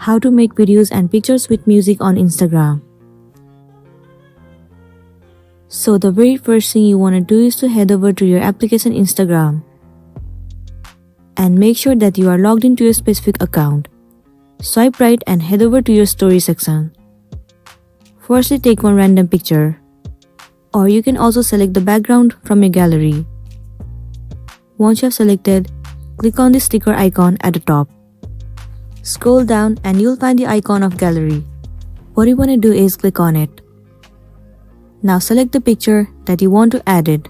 how to make videos and pictures with music on Instagram. So the very first thing you want to do is to head over to your application Instagram and make sure that you are logged into your specific account. Swipe right and head over to your story section. Firstly, take one random picture, or you can also select the background from your gallery. Once you have selected, click on the sticker icon at the top. Scroll down and you'll find the icon of gallery. What you want to do is click on it. Now select the picture that you want to add it.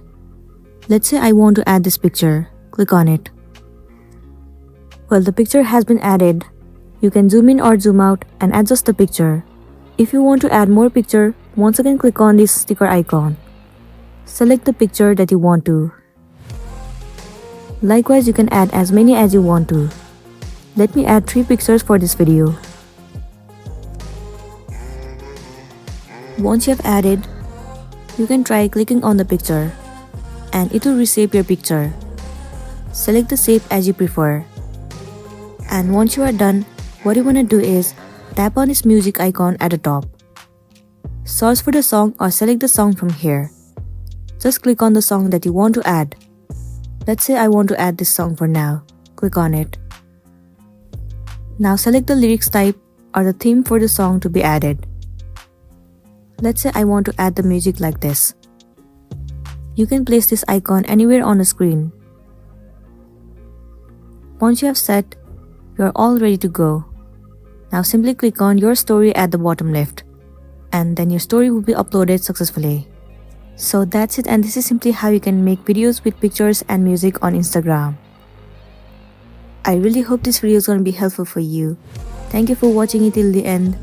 Let's say I want to add this picture. Click on it. Well, the picture has been added. You can zoom in or zoom out and adjust the picture. If you want to add more picture, once again click on this sticker icon. Select the picture that you want to. Likewise, you can add as many as you want to. Let me add 3 pictures for this video. Once you have added, you can try clicking on the picture and it will reshape your picture. Select the shape as you prefer. And once you are done, what you want to do is tap on this music icon at the top. Search for the song or select the song from here. Just click on the song that you want to add. Let's say I want to add this song for now. Click on it. Now select the lyrics type or the theme for the song to be added. Let's say I want to add the music like this. You can place this icon anywhere on the screen. Once you have set, you are all ready to go. Now simply click on your story at the bottom left, and then your story will be uploaded successfully. So that's it, and this is simply how you can make videos with pictures and music on Instagram. I really hope this video is going to be helpful for you. Thank you for watching it till the end.